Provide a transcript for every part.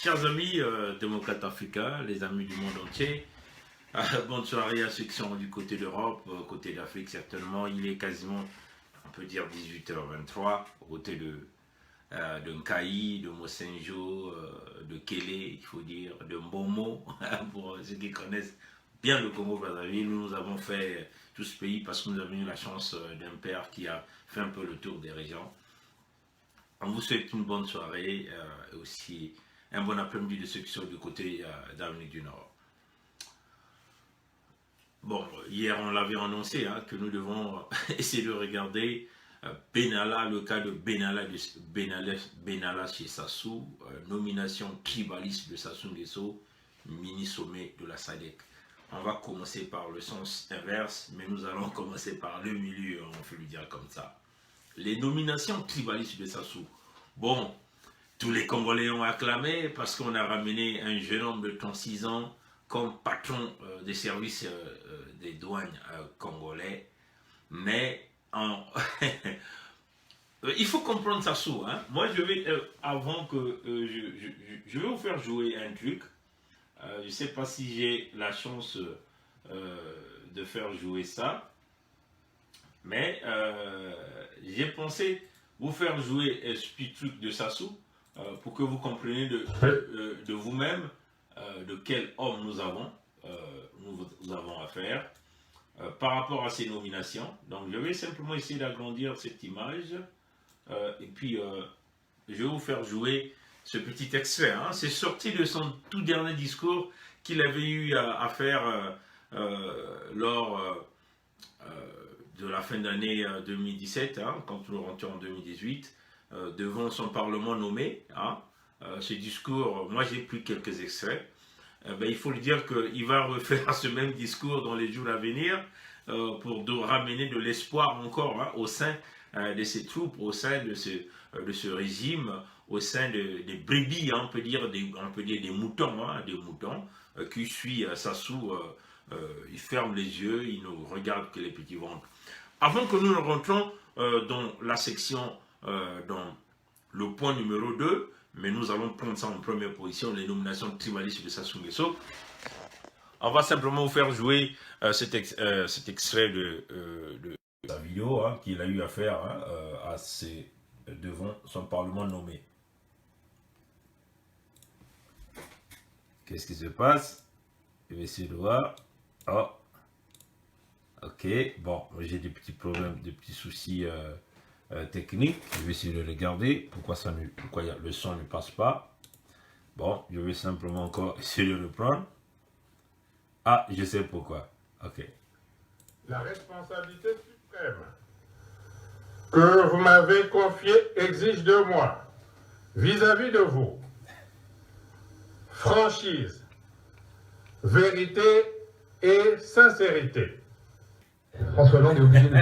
Chers amis démocrates africains, les amis du monde entier, bonne soirée à ceux qui sont du côté d'Europe, côté d'Afrique certainement. Il est quasiment, on peut dire 18h23, au côté de Nkaï, de Mosenjo, de Kélé, il faut dire, de Mbomo, pour ceux qui connaissent bien le Congo-Brazzaville. Nous avons fait tout ce pays parce que nous avons eu la chance d'un père qui a fait un peu le tour des régions. On vous souhaite une bonne soirée et aussi un bon après-midi de ceux qui sont du côté d'Amérique du Nord. Bon, hier on l'avait annoncé que nous devons essayer de regarder Benalla, le cas de Benalla chez Sassou, nomination tribaliste de Sassou Nguesso, mini-sommet de la SADC. On va commencer par le sens inverse, mais nous allons commencer par le milieu, on peut lui dire comme ça. Les nominations tribalistes de Sassou. Bon, tous les Congolais ont acclamé parce qu'on a ramené un jeune homme de 36 ans comme patron des services des douanes congolais. Mais il faut comprendre Sassou. Moi, je vais, avant que je vais vous faire jouer un truc. Je ne sais pas si j'ai la chance de faire jouer ça. Mais j'ai pensé vous faire jouer ce petit truc de Sassou pour que vous compreniez de vous-même de quel homme nous avons affaire par rapport à ces nominations. Donc je vais simplement essayer d'agrandir cette image et puis je vais vous faire jouer ce petit extrait. C'est sorti de son tout dernier discours qu'il avait eu à faire lors de la fin d'année 2017, quand nous rentrons en 2018, devant son Parlement nommé. Ce discours, moi j'ai pris quelques extraits. Il faut lui dire qu'il va refaire ce même discours dans les jours à venir pour ramener de l'espoir encore au sein de ses troupes, au sein de ce régime, au sein des brebis, on peut dire des moutons, qui suivent Sassou. Il ferme les yeux, il ne regarde que les petits ventres. Avant que nous ne rentrons dans la section, dans le point numéro 2, mais nous allons prendre ça en première position, les nominations tribalistes de Sassou Nguesso. On va simplement vous faire jouer cet extrait de sa vidéo qu'il a eu à faire devant son Parlement nommé. Qu'est-ce qui se passe? Je vais essayer de voir. Oh, ok, bon, j'ai des petits problèmes, des petits soucis techniques. Je vais essayer de regarder pourquoi le son ne passe pas. Bon, je vais simplement encore essayer de le prendre. Ah, je sais pourquoi. Ok. La responsabilité suprême que vous m'avez confiée exige de moi, vis-à-vis de vous, franchise, vérité et sincérité. François Hollande est obligé de...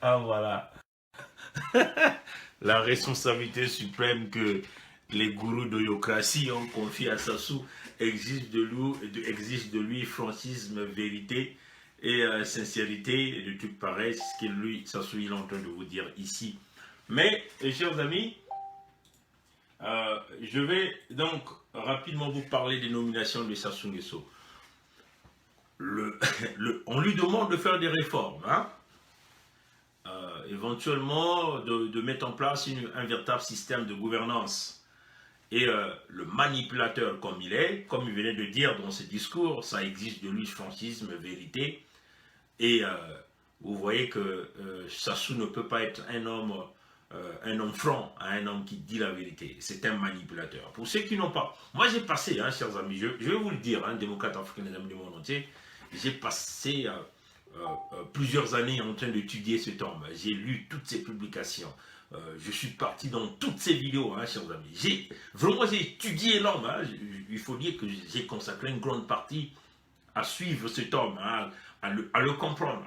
Ah voilà. La responsabilité suprême que les gourous d'Oyokratie ont confiée à Sassou exige de lui franchise, vérité et sincérité et de tout pareil, c'est ce que lui, Sassou, il est en train de vous dire ici. Mais, chers amis, je vais donc rapidement vous parler des nominations de Sassou Nguesso. On lui demande de faire des réformes, éventuellement de mettre en place un véritable système de gouvernance. Et le manipulateur comme il est, comme il venait de dire dans ce discours, ça exige de lui franchise, vérité. Et vous voyez que Sassou ne peut pas être un homme franc, un homme qui dit la vérité. C'est un manipulateur. Pour ceux qui n'ont pas... Moi j'ai passé, chers amis, je vais vous le dire, démocrates africains, les amis du monde entier, j'ai passé plusieurs années en train d'étudier cet homme. J'ai lu toutes ses publications. Je suis parti dans toutes ces vidéos, chers amis. J'ai étudié l'homme. Il faut dire que j'ai consacré une grande partie à suivre cet homme, à le comprendre.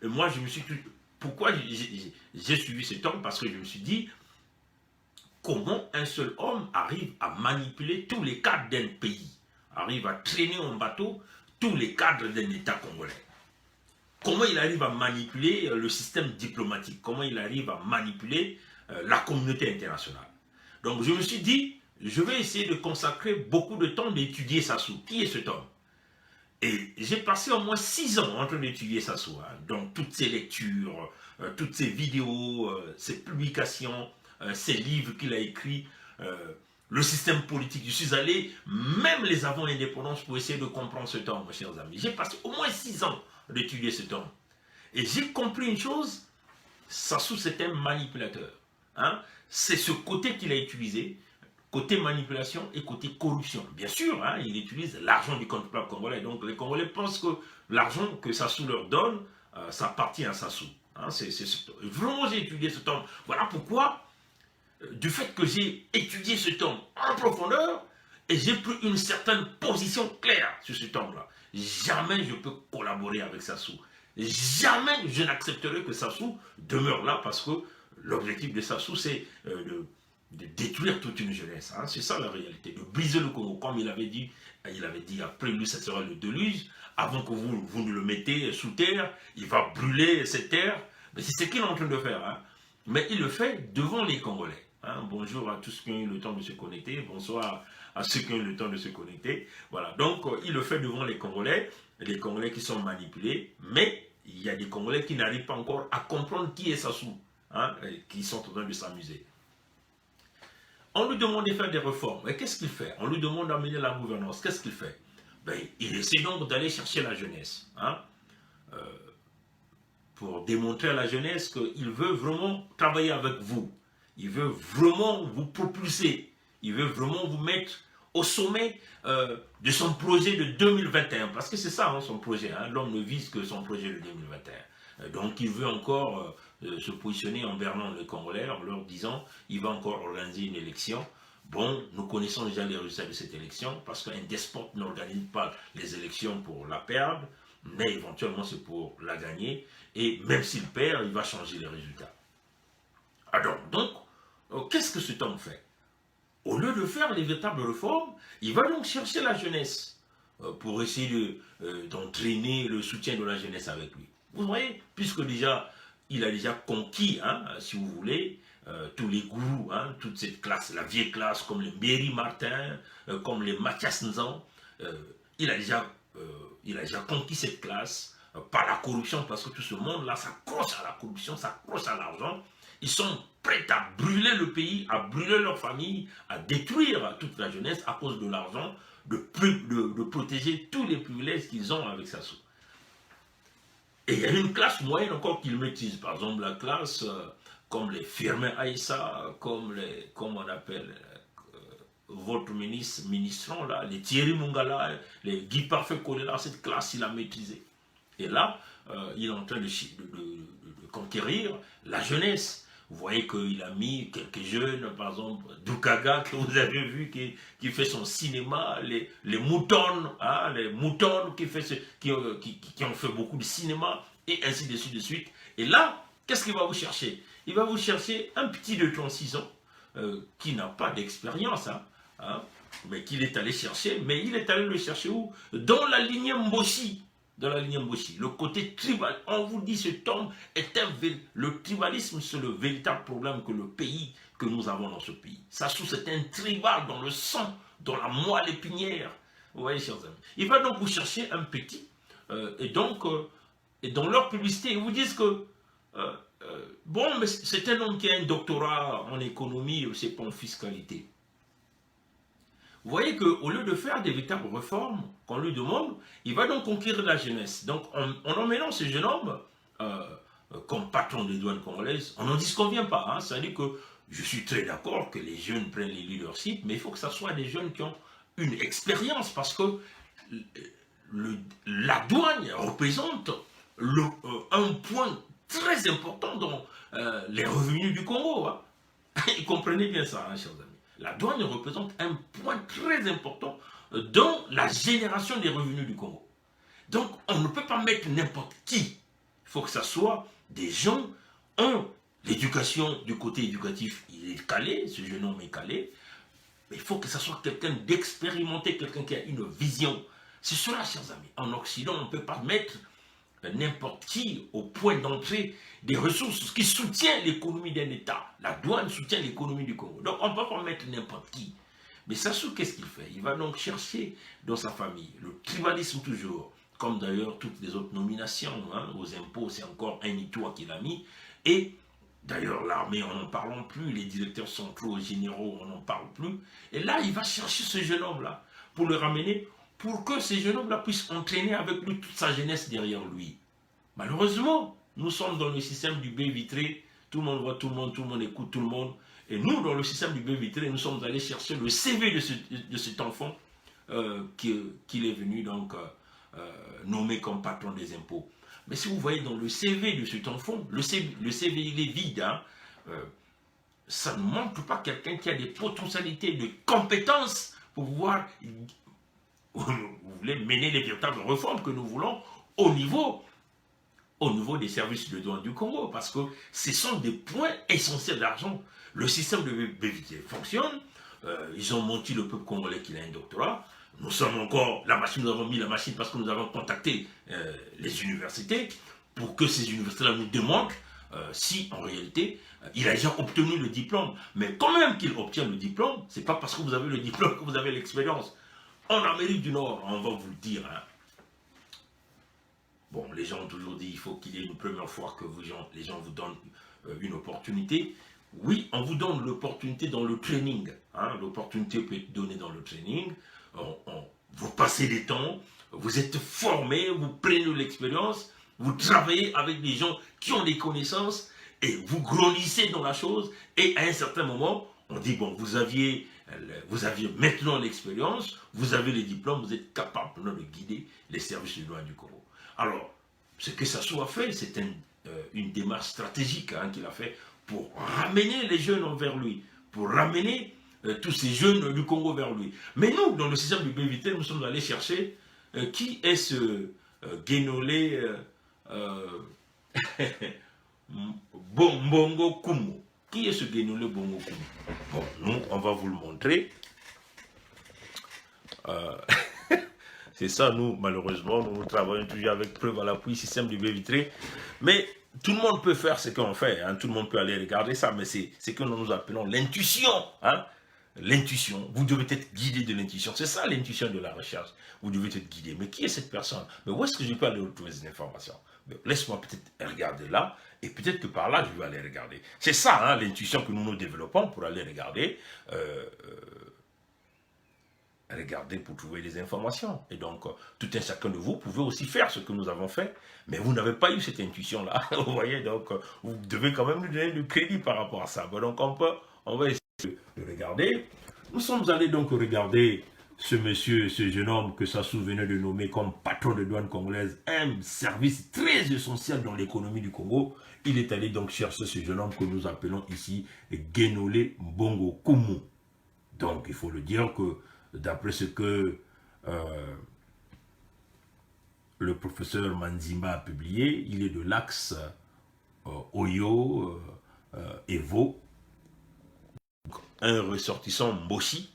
Et moi, je me suis dit, pourquoi j'ai suivi cet homme? Parce que je me suis dit, comment un seul homme arrive à manipuler tous les cadres d'un pays, arrive à traîner en bateau tous les cadres d'un État congolais. Comment il arrive à manipuler le système diplomatique, comment il arrive à manipuler la communauté internationale. Donc je me suis dit, je vais essayer de consacrer beaucoup de temps d'étudier Sassou. Qui est cet homme? Et j'ai passé au moins 6 ans en train d'étudier Sassou. Hein. Donc, toutes ses lectures, toutes ses vidéos, ses publications, ses livres qu'il a écrits, le système politique. Je suis allé, même les avant-indépendances, pour essayer de comprendre cet homme, mes chers amis. J'ai passé au moins 6 ans d'étudier cet homme. Et j'ai compris une chose, Sassou, c'est un manipulateur. Hein? C'est ce côté qu'il a utilisé, côté manipulation et côté corruption. Bien sûr, hein, il utilise l'argent du contribuable congolais. Donc les Congolais pensent que l'argent que Sassou leur donne, ça appartient à Sassou. Hein, vraiment, j'ai étudié cet homme. Voilà pourquoi, du fait que j'ai étudié cet homme en profondeur, et j'ai pris une certaine position claire sur cet homme-là. Jamais je peux collaborer avec Sassou. Jamais je n'accepterai que Sassou demeure là, parce que l'objectif de Sassou, c'est de détruire toute une jeunesse. Hein. C'est ça la réalité, de briser le Congo. Comme il avait dit après lui, ça sera le déluge. Avant que vous ne le mettez sous terre, il va brûler cette terre. Mais c'est ce qu'il est en train de faire. Hein. Mais il le fait devant les Congolais. Hein. Bonjour à tous qui ont eu le temps de se connecter. Bonsoir à ceux qui ont eu le temps de se connecter. Voilà, donc il le fait devant les Congolais qui sont manipulés. Mais il y a des Congolais qui n'arrivent pas encore à comprendre qui est Sassou, hein, qui sont en train de s'amuser. On lui demande de faire des réformes. Mais qu'est-ce qu'il fait? On lui demande d'amener la gouvernance. Qu'est-ce qu'il fait? Ben, il essaie donc d'aller chercher la jeunesse. Hein, pour démontrer à la jeunesse qu'il veut vraiment travailler avec vous. Il veut vraiment vous propulser. Il veut vraiment vous mettre au sommet de son projet de 2021. Parce que c'est ça, hein, son projet. Hein. L'homme ne vise que son projet de 2021. Donc il veut encore se positionner en bernant les Congolais, en leur disant il va encore organiser une élection. Bon, nous connaissons déjà les résultats de cette élection, parce qu'un despote n'organise pas les élections pour la perdre, mais éventuellement c'est pour la gagner, et même s'il perd, il va changer les résultats. Alors, donc, qu'est-ce que cet homme fait? Au lieu de faire les véritables réformes, il va donc chercher la jeunesse, pour essayer d'entraîner le soutien de la jeunesse avec lui. Vous voyez, puisque déjà, il a déjà conquis, hein, si vous voulez, tous les gourous, hein, toute cette classe, la vieille classe, comme les Méry Martin, comme les Mathias Nzan, il a déjà conquis cette classe par la corruption, parce que tout ce monde-là s'accroche à la corruption, s'accroche à l'argent. Ils sont prêts à brûler le pays, à brûler leur famille, à détruire toute la jeunesse à cause de l'argent, de protéger tous les privilèges qu'ils ont avec Sassou. Et il y a une classe moyenne encore qu'ils maîtrisent. Par exemple, la classe comme les Firmin Aïssa, comme on appelle votre ministrant, là, les Thierry Mungala, les Guy Parfait Kolela, cette classe, il a maîtrisé. Et là, il est en train de conquérir la jeunesse. Vous voyez qu'il a mis quelques jeunes, par exemple, Dukaga, que vous avez vu, qui fait son cinéma, les moutons, hein, qui ont fait beaucoup de cinéma, et ainsi de suite. Et là, qu'est-ce qu'il va vous chercher? Il va vous chercher un petit de 36 ans, qui n'a pas d'expérience, hein, mais qu'il est allé chercher. Mais il est allé le chercher où? Dans la lignée Mboshi. Dans la lignée Mboshi. Le côté tribal. On vous dit, cet homme est le tribalisme, c'est le véritable problème que nous avons dans ce pays. Sassou, c'est un tribal dans le sang, dans la moelle épinière. Vous voyez, chers amis. Il va donc vous chercher un petit. Et dans leur publicité, ils vous disent que bon, mais c'est un homme qui a un doctorat en économie, c'est pas en fiscalité. Vous voyez qu'au lieu de faire des véritables réformes qu'on lui demande, il va donc conquérir la jeunesse. Donc, en emmenant ce jeune homme comme patron des douanes congolaises, on n'en disconvient pas. Hein. C'est-à-dire que je suis très d'accord que les jeunes prennent les leaderships, mais il faut que ce soit des jeunes qui ont une expérience, parce que la douane représente un point très important dans les revenus du Congo. Hein. Et comprenez bien ça, hein, chers amis. La douane représente un point très important dans la génération des revenus du Congo. Donc, on ne peut pas mettre n'importe qui. Il faut que ce soit des gens, l'éducation du côté éducatif, il est calé, ce jeune homme est calé, mais il faut que ce soit quelqu'un d'expérimenté, quelqu'un qui a une vision. C'est cela, chers amis. En Occident, on ne peut pas mettre n'importe qui au point d'entrée des ressources qui soutiennent l'économie d'un État. La douane soutient l'économie du Congo. Donc on ne peut pas mettre n'importe qui. Mais Sassou, qu'est-ce qu'il fait? Il va donc chercher dans sa famille le tribalisme toujours, comme d'ailleurs toutes les autres nominations hein, aux impôts, c'est encore un Itoa qu'il a mis. Et d'ailleurs, l'armée, on n'en parle plus, les directeurs centraux, généraux, on n'en parle plus. Et là, il va chercher ce jeune homme-là pour le ramener, pour que ce jeune homme-là puisse entraîner avec lui toute sa jeunesse derrière lui. Malheureusement, nous sommes dans le système du baie vitré, tout le monde voit tout le monde écoute tout le monde. Et nous, dans le système du baie vitré, nous sommes allés chercher le CV de cet enfant qu'il est venu donc nommer comme patron des impôts. Mais si vous voyez dans le CV de cet enfant, le CV il est vide. Hein, ça ne montre pas quelqu'un qui a des potentialités, des compétences pour pouvoir, vous voulez, mener les véritables réformes que nous voulons au niveau des services de douane du Congo. Parce que ce sont des points essentiels d'argent. Le système de BVT fonctionne. Ils ont menti le peuple congolais qu'il a un doctorat. Nous sommes encore, nous avons mis la machine parce que nous avons contacté les universités pour que ces universités-là nous démontrent si en réalité il a déjà obtenu le diplôme. Mais quand même qu'il obtient le diplôme, c'est pas parce que vous avez le diplôme que vous avez l'expérience. En Amérique du Nord, on va vous le dire. Hein. Bon, les gens ont toujours dit qu'il faut qu'il y ait une première fois que les gens vous donnent une opportunité. Oui, on vous donne l'opportunité dans le training. Hein. L'opportunité peut être donnée dans le training. Vous passez des temps, vous êtes formé, vous prenez l'expérience, vous travaillez avec des gens qui ont des connaissances et vous grandissez dans la chose. Et à un certain moment, on dit, bon, vous aviez maintenant l'expérience, vous avez les diplômes, vous êtes capable de guider les services de douane du Congo. Alors, ce que Sassou a fait, c'est une démarche stratégique hein, qu'il a fait pour ramener les jeunes vers lui, pour ramener tous ces jeunes du Congo vers lui. Mais nous, dans le système du BVT, nous sommes allés chercher qui est ce Guénolé Bongo Kumo. Qui est ce Guénolé Bongo Kumo? Bon, nous, on va vous le montrer. C'est ça, nous, malheureusement, nous travaillons toujours avec preuve à l'appui, système du baie vitré. Mais tout le monde peut faire ce qu'on fait, hein, tout le monde peut aller regarder ça, mais c'est ce que nous appelons l'intuition. Hein. L'intuition, vous devez être guidé de l'intuition. C'est ça l'intuition de la recherche. Vous devez être guidé. Mais qui est cette personne? Mais où est-ce que je peux aller retrouver ces informations? Laisse-moi peut-être regarder là, et peut-être que par là, je vais aller regarder. C'est ça, hein, l'intuition que nous développons pour aller regarder. Regardez pour trouver des informations. Et donc, tout un chacun de vous pouvez aussi faire ce que nous avons fait, mais vous n'avez pas eu cette intuition-là. Vous voyez, donc, vous devez quand même nous donner du crédit par rapport à ça. Bon, donc, on va essayer de regarder. Nous sommes allés donc regarder ce monsieur, ce jeune homme que Sassou venait de nommer comme patron de douane congolaise, un service très essentiel dans l'économie du Congo. Il est allé donc chercher ce jeune homme que nous appelons ici Guénolé Bongo Kumu. Donc, il faut le dire que d'après ce que le professeur Manzimba a publié, il est de l'axe Oyo, Evo, un ressortissant Mboshi,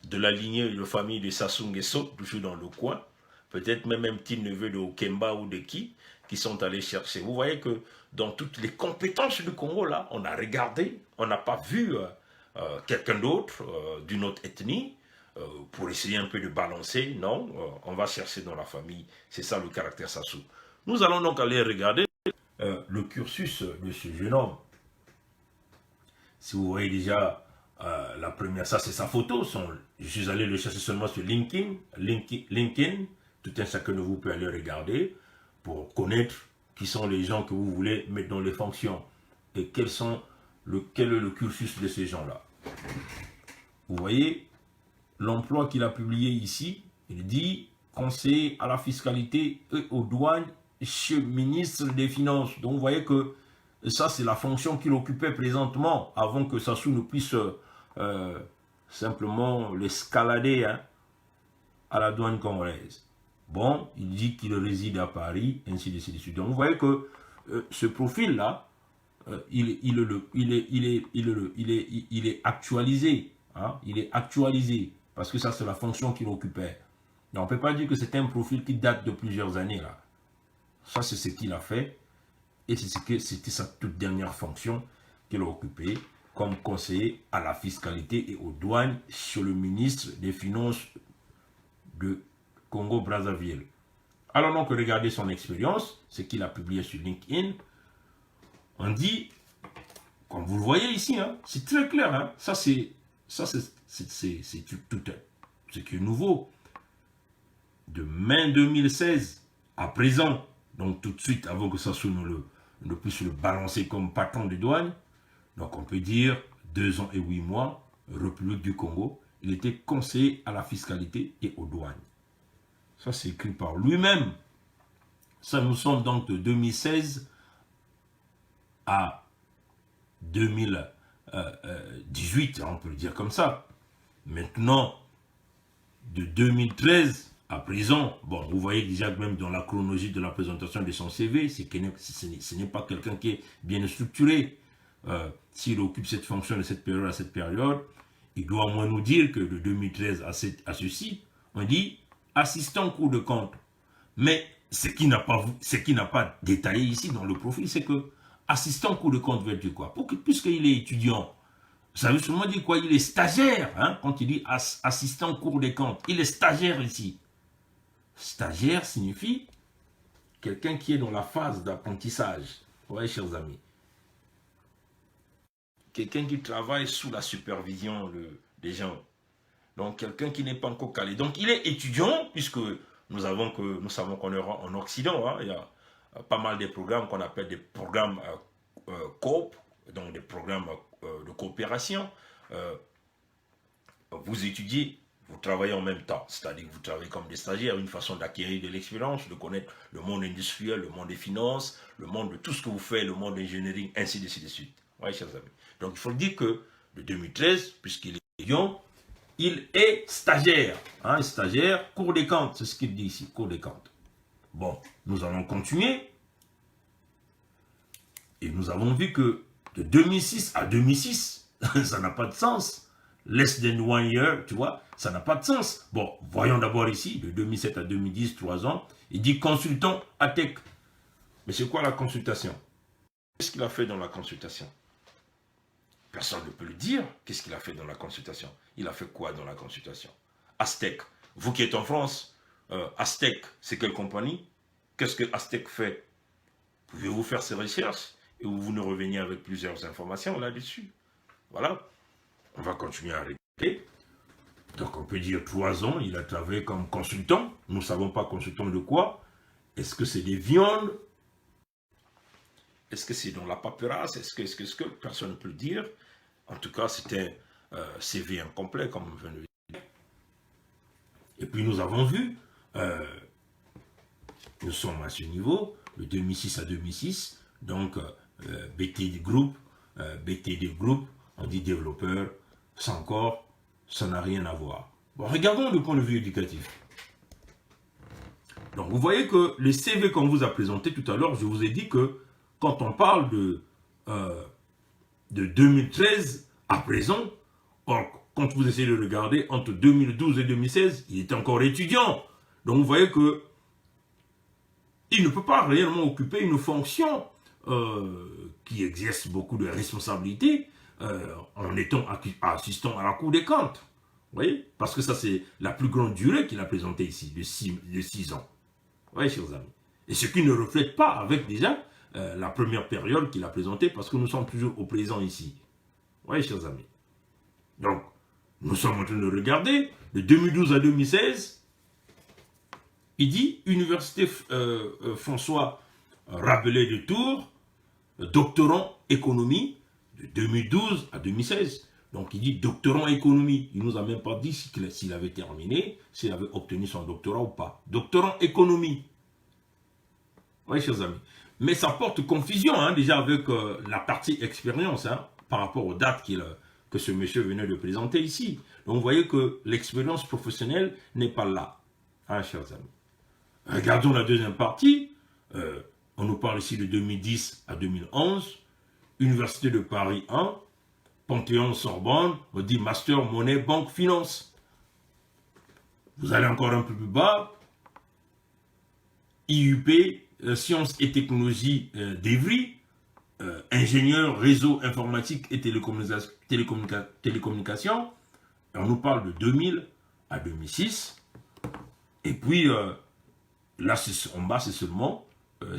de la lignée de famille de Sassou Nguesso, toujours dans le coin, peut-être même un petit neveu de Okemba ou de qui sont allés chercher. Vous voyez que dans toutes les compétences du Congo, là, on a regardé, on n'a pas vu quelqu'un d'autre d'une autre ethnie, pour essayer un peu de balancer, non, on va chercher dans la famille, c'est ça le caractère Sassou. Nous allons donc aller regarder le cursus de ce jeune homme. Si vous voyez déjà la première, ça c'est sa photo, je suis allé le chercher seulement sur LinkedIn, tout un chacun de vous peut aller regarder pour connaître qui sont les gens que vous voulez mettre dans les fonctions et quel est le cursus de ces gens-là. Vous voyez l'emploi qu'il a publié ici, il dit conseiller à la fiscalité et aux douanes chez le ministre des Finances. Donc vous voyez que ça c'est la fonction qu'il occupait présentement avant que Sassou ne puisse simplement l'escalader hein, à la douane congolaise. Bon, il dit qu'il réside à Paris, ainsi de suite. Donc vous voyez que ce profil-là, il est actualisé. Hein, il est actualisé. Parce que ça, c'est la fonction qu'il occupait. Mais on ne peut pas dire que c'est un profil qui date de plusieurs années. Là. Ça, c'est ce qu'il a fait. Et c'était sa toute dernière fonction qu'il a occupée comme conseiller à la fiscalité et aux douanes chez le ministre des Finances de Congo-Brazzaville. Alors donc, regardez son expérience, ce qu'il a publié sur LinkedIn. On dit, comme vous le voyez ici, hein, c'est très clair, hein, ça c'est tout ce qui est nouveau. De mai 2016 à présent, donc tout de suite avant que ça sonne ne puisse le balancer comme patron de douane, donc on peut dire 2 ans et 8 mois, République du Congo, il était conseiller à la fiscalité et aux douanes. Ça c'est écrit par lui-même. Ça nous sommes donc de 2016 à 2018, on peut le dire comme ça. Maintenant, de 2013 à présent, bon, vous voyez déjà que même dans la chronologie de la présentation de son CV, ce n'est pas quelqu'un qui est bien structuré. S'il occupe cette fonction de cette période à cette période, il doit au moins nous dire que de 2013 à ceci, on dit assistant Cour de compte. Mais ce qui n'a pas détaillé ici dans le profil, c'est que assistant Cour de compte veut dire quoi? Puisqu'il est étudiant, ça veut seulement dire quoi? Il est stagiaire, hein, quand il dit assistant Cour des comptes. Il est stagiaire ici. Stagiaire signifie quelqu'un qui est dans la phase d'apprentissage. Vous voyez, chers amis. Quelqu'un qui travaille sous la supervision des gens. Donc, quelqu'un qui n'est pas encore calé. Donc, il est étudiant, puisque nous savons qu'on est en Occident. Hein, il y a pas mal de programmes qu'on appelle des programmes coop, donc des programmes de coopération. Vous étudiez, vous travaillez en même temps. C'est-à-dire que vous travaillez comme des stagiaires, une façon d'acquérir de l'expérience, de connaître le monde industriel, le monde des finances, le monde de tout ce que vous faites, le monde d'ingénierie, ainsi de suite. Oui, chers amis. Donc, il faut dire que de 2013, puisqu'il est étudiant, il est stagiaire. Hein, stagiaire, Cour des comptes, c'est ce qu'il dit ici, Cour des comptes. Bon, nous allons continuer. Et nous avons vu que de 2006 à 2006, ça n'a pas de sens. Less than 1 year, tu vois, ça n'a pas de sens. Bon, voyons d'abord ici, de 2007 à 2010, 3 ans, il dit consultant à tech. Mais c'est quoi la consultation? Qu'est-ce qu'il a fait dans la consultation? Personne ne peut le dire. Qu'est-ce qu'il a fait dans la consultation? Il a fait quoi dans la consultation? Aztec. Vous qui êtes en France, Aztec, c'est quelle compagnie? Qu'est-ce que Aztec fait? Pouvez-vous faire ces recherches et vous nous reveniez avec plusieurs informations là-dessus? Voilà. On va continuer à regarder. Donc on peut dire 3 ans, il a travaillé comme consultant. Nous ne savons pas consultant de quoi. Est-ce que c'est des viandes? Est-ce que c'est dans la paperasse? Est-ce que personne ne peut le dire? En tout cas, c'est un CV incomplet, comme on vient de le dire. Et puis nous avons vu, nous sommes à ce niveau, de 2006 à 2006, donc BTD Group, on dit développeur, ça encore, ça n'a rien à voir. Bon, regardons le point de vue éducatif. Donc vous voyez que le CV qu'on vous a présenté tout à l'heure, je vous ai dit que quand on parle de 2013 à présent, or, quand vous essayez de regarder, entre 2012 et 2016, il était encore étudiant. Donc vous voyez que il ne peut pas réellement occuper une fonction qui exerce beaucoup de responsabilités en étant assistant à la Cour des comptes. Vous voyez? Parce que ça, c'est la plus grande durée qu'il a présentée ici, de 6 ans. Vous voyez, chers amis? Et ce qui ne reflète pas avec déjà la première période qu'il a présentée, parce que nous sommes toujours au présent ici. Vous voyez, chers amis? Donc, nous sommes en train de regarder, de 2012 à 2016, il dit Université François Rabelais de Tours, doctorant économie, de 2012 à 2016. Donc, il dit doctorant économie. Il ne nous a même pas dit s'il avait terminé, s'il avait obtenu son doctorat ou pas. Doctorant économie. Oui, chers amis. Mais ça porte confusion, hein, déjà avec la partie expérience, hein, par rapport aux dates que ce monsieur venait de présenter ici. Donc, vous voyez que l'expérience professionnelle n'est pas là, hein, chers amis. Regardons la deuxième partie. On nous parle ici de 2010 à 2011. Université de Paris 1, Panthéon-Sorbonne, on dit Master Monnaie Banque Finance. Vous allez encore un peu plus bas. IUP, Sciences et Technologies d'Evry, ingénieur réseau informatique et télécommunication. Et on nous parle de 2000 à 2006. Et puis, là, en bas, c'est seulement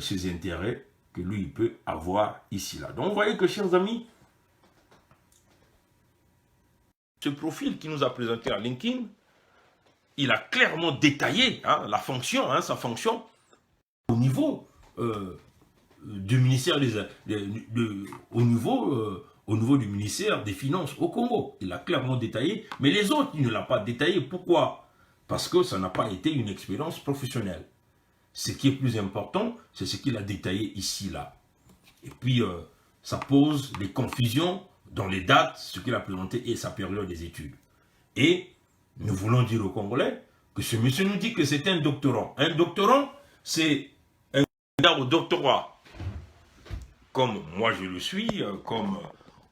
ses intérêts que lui, il peut avoir ici, là. Donc, vous voyez que, chers amis, ce profil qui nous a présenté à LinkedIn, il a clairement détaillé la fonction, sa fonction au niveau du ministère au niveau du ministère des Finances au Congo. Il a clairement détaillé, mais les autres, il ne l'a pas détaillé. Pourquoi? Parce que ça n'a pas été une expérience professionnelle. Ce qui est plus important, c'est ce qu'il a détaillé ici, là. Et puis, ça pose des confusions dans les dates, ce qu'il a présenté et sa période des études. Et nous voulons dire aux Congolais que ce monsieur nous dit que c'est un doctorant. Un doctorant, c'est un candidat au doctorat. Comme moi je le suis, comme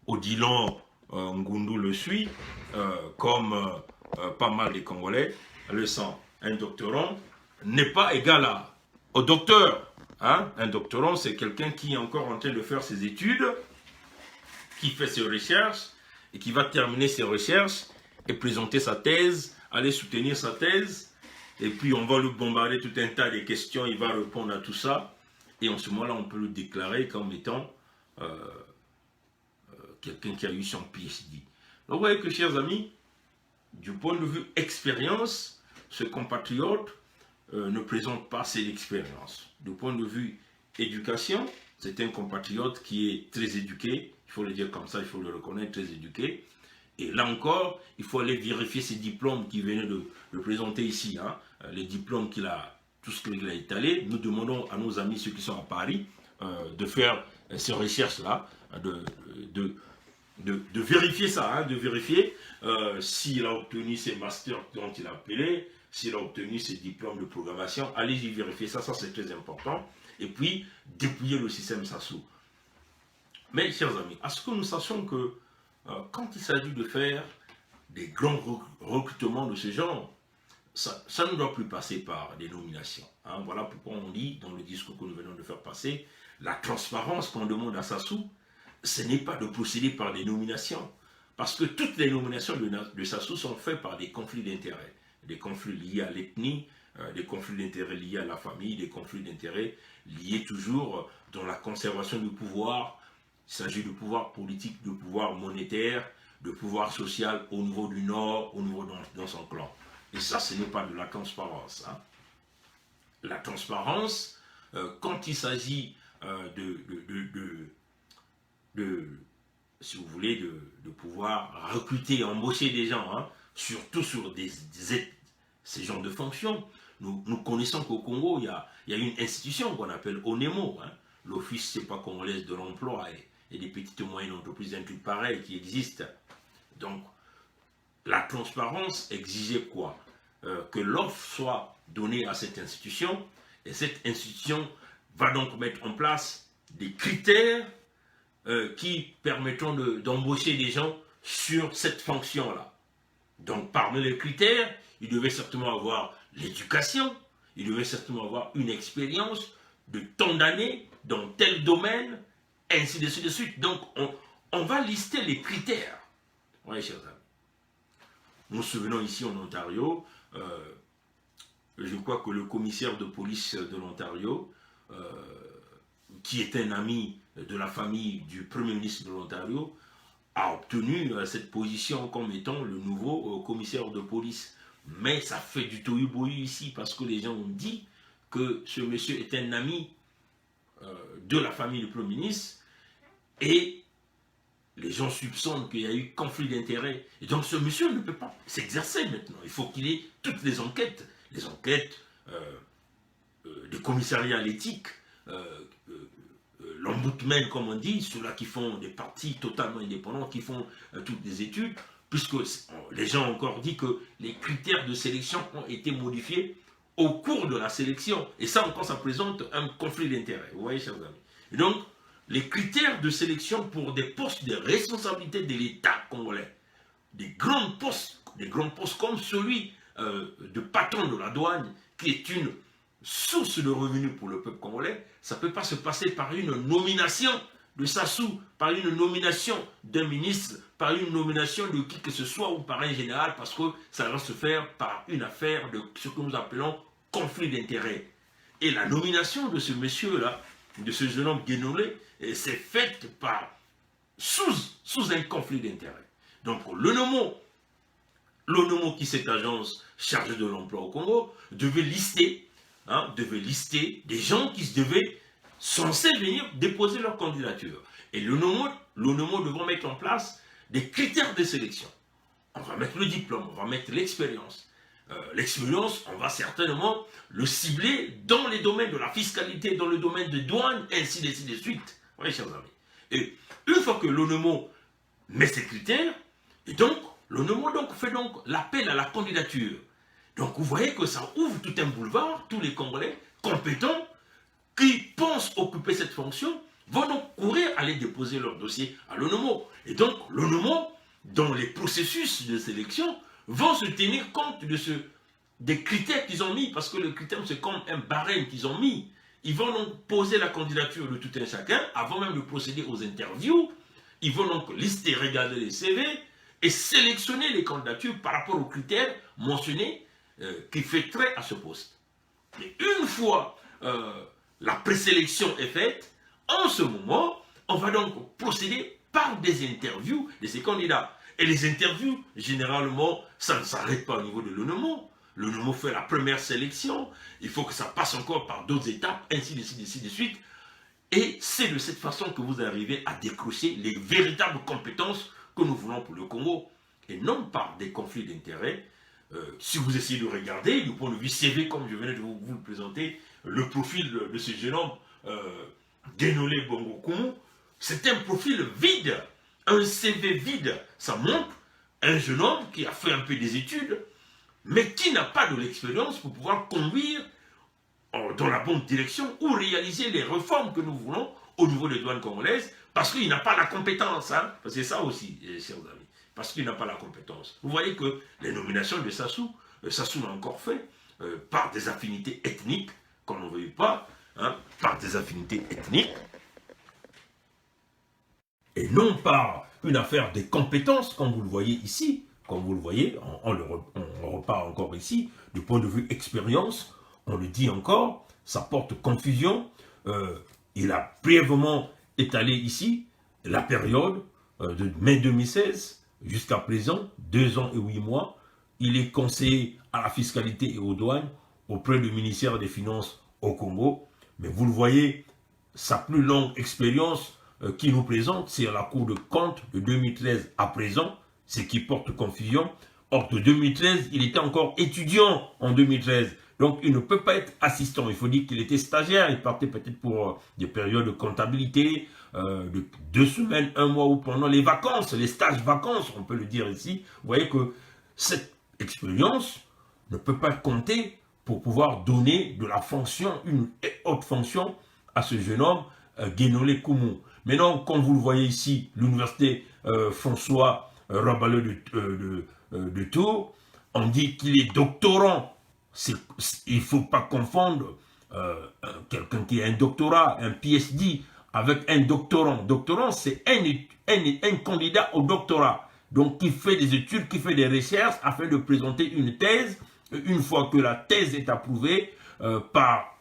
Odilon Ngundu le suit, comme pas mal de Congolais le sont. Un doctorant n'est pas égal au docteur. Un doctorant, c'est quelqu'un qui est encore en train de faire ses études, qui fait ses recherches et qui va terminer ses recherches et présenter sa thèse, aller soutenir sa thèse, et puis on va lui bombarder tout un tas de questions, il va répondre à tout ça, et en ce moment-là, on peut le déclarer comme étant quelqu'un qui a eu son PhD. Donc vous voyez que, chers amis, du point de vue expérience, ce compatriote ne présente pas assez d'expérience. Du point de vue éducation, c'est un compatriote qui est très éduqué, il faut le dire comme ça, il faut le reconnaître, très éduqué. Et là encore, il faut aller vérifier ses diplômes qu'il venait de présenter ici. Les diplômes qu'il a, tout ce qu'il a étalé. Nous demandons à nos amis, ceux qui sont à Paris, de faire ces recherches-là, de vérifier ça, de vérifier s'il a obtenu ses masters dont il a appelé, s'il a obtenu ses diplômes de programmation. Allez-y vérifier ça, ça c'est très important. Et puis, dépouiller le système SASU. Mais, chers amis, à ce que nous sachions que quand il s'agit de faire des grands recrutements de ce genre, ça ne doit plus passer par des nominations. Voilà pourquoi on dit, dans le discours que nous venons de faire passer, la transparence qu'on demande à SASU, ce n'est pas de procéder par des nominations. Parce que toutes les nominations de SASU sont faites par des conflits d'intérêts. Des conflits liés à l'ethnie, des conflits d'intérêts liés à la famille, des conflits d'intérêts liés toujours dans la conservation du pouvoir. Il s'agit de pouvoir politique, de pouvoir monétaire, de pouvoir social au niveau du Nord, au niveau dans son clan. Et ça, ce n'est pas de la transparence. La transparence, quand il s'agit si vous voulez, de pouvoir recruter et embaucher des gens, surtout sur ces genres de fonctions. Nous connaissons qu'au Congo, il y a une institution qu'on appelle ONEMO, l'Office, c'est pas congolaise de l'emploi et des petites et moyennes entreprises, un truc pareil qui existe. Donc, la transparence exigeait quoi? Que l'offre soit donnée à cette institution, et cette institution va donc mettre en place des critères qui permettront d'embaucher des gens sur cette fonction-là. Donc, parmi les critères, il devait certainement avoir l'éducation, il devait certainement avoir une expérience de tant d'années dans tel domaine, ainsi de suite. Donc, on va lister les critères. Oui, chers amis. Nous nous souvenons ici en Ontario, je crois que le commissaire de police de l'Ontario, qui est un ami de la famille du premier ministre de l'Ontario, a obtenu cette position comme étant le nouveau commissaire de police. Mais ça fait du tohu-bohu ici parce que les gens ont dit que ce monsieur est un ami de la famille du premier ministre et les gens soupçonnent qu'il y a eu conflit d'intérêts. Et donc ce monsieur ne peut pas s'exercer maintenant. Il faut qu'il ait toutes les enquêtes des commissariats à l'éthique, l'ombudsman, comme on dit, ceux-là qui font des partis totalement indépendants, qui font toutes les études, puisque les gens ont encore dit que les critères de sélection ont été modifiés au cours de la sélection. Et ça encore, ça présente un conflit d'intérêts. Vous voyez, chers amis. Et donc, les critères de sélection pour des postes de responsabilité de l'État congolais, des grands postes comme celui de patron de la douane, qui est une source de revenus pour le peuple congolais, ça ne peut pas se passer par une nomination de Sassou par une nomination d'un ministre, par une nomination de qui que ce soit ou par un général, parce que ça va se faire par une affaire de ce que nous appelons conflit d'intérêts. Et la nomination de ce monsieur-là, de ce jeune homme Guénolé, s'est faite sous un conflit d'intérêts. Donc l'ONOMO, qui est cette agence chargée de l'emploi au Congo, devait lister des gens qui devaient censés venir déposer leur candidature. Et l'ONOMO devra mettre en place des critères de sélection. On va mettre le diplôme, on va mettre l'expérience. L'expérience, on va certainement le cibler dans les domaines de la fiscalité, dans le domaine de douane, ainsi de suite. Oui, chers amis. Et une fois que l'ONOMO met ces critères, et donc, l'ONOMO fait l'appel à la candidature. Donc, vous voyez que ça ouvre tout un boulevard, tous les Congolais compétents qui pensent occuper cette fonction vont donc courir aller déposer leur dossier à l'ONOMO. Et donc, l'ONOMO, dans les processus de sélection, vont se tenir compte des critères qu'ils ont mis, parce que le critère, c'est comme un barème qu'ils ont mis. Ils vont donc poser la candidature de tout un chacun, avant même de procéder aux interviews. Ils vont donc lister, regarder les CV, et sélectionner les candidatures par rapport aux critères mentionnés qui fait trait à ce poste. Et une fois la présélection est faite, en ce moment, on va donc procéder par des interviews de ces candidats. Et les interviews, généralement, ça ne s'arrête pas au niveau de l'ONOMO. L'ONOMO fait la première sélection, il faut que ça passe encore par d'autres étapes, ainsi de suite. Et c'est de cette façon que vous arrivez à décrocher les véritables compétences que nous voulons pour le Congo, et non par des conflits d'intérêts. Si vous essayez de regarder, du point de vue CV, comme je venais de vous le présenter, le profil de ce jeune homme, Guénolé Bongo Koumou, c'est un profil vide, un CV vide. Ça montre un jeune homme qui a fait un peu des études, mais qui n'a pas de l'expérience pour pouvoir conduire dans la bonne direction ou réaliser les réformes que nous voulons au niveau des douanes congolaises, parce qu'il n'a pas la compétence. Hein? C'est ça aussi, chers amis, parce qu'il n'a pas la compétence. Vous voyez que les nominations de Sassou l'a encore fait par des affinités ethniques, qu'on ne veut pas, hein, par des affinités ethniques, et non par une affaire des compétences, comme vous le voyez ici. Comme vous le voyez, on repart encore ici, du point de vue expérience, on le dit encore, ça porte confusion. Il a brièvement étalé ici la période de mai 2016 jusqu'à présent, 2 ans et 8 mois. Il est conseiller à la fiscalité et aux douanes auprès du ministère des Finances au Congo. Mais vous le voyez, sa plus longue expérience qui nous présente, c'est à la Cour de compte de 2013 à présent, ce qui porte confusion. Or, de 2013, il était encore étudiant en 2013. Donc, il ne peut pas être assistant. Il faut dire qu'il était stagiaire. Il partait peut-être pour des périodes de comptabilité, de 2 semaines, 1 mois, ou pendant les vacances, les stages vacances, on peut le dire ici. Vous voyez que cette expérience ne peut pas compter pour pouvoir donner de la fonction, une haute fonction, à ce jeune homme, Guénolé Koumou. Maintenant, comme vous le voyez ici, l'université François Rabelais de Tours, on dit qu'il est doctorant. Il ne faut pas confondre quelqu'un qui a un doctorat, un PhD, avec un doctorant. Doctorant, c'est un candidat au doctorat. Donc, qui fait des études, qui fait des recherches afin de présenter une thèse. Une fois que la thèse est approuvée par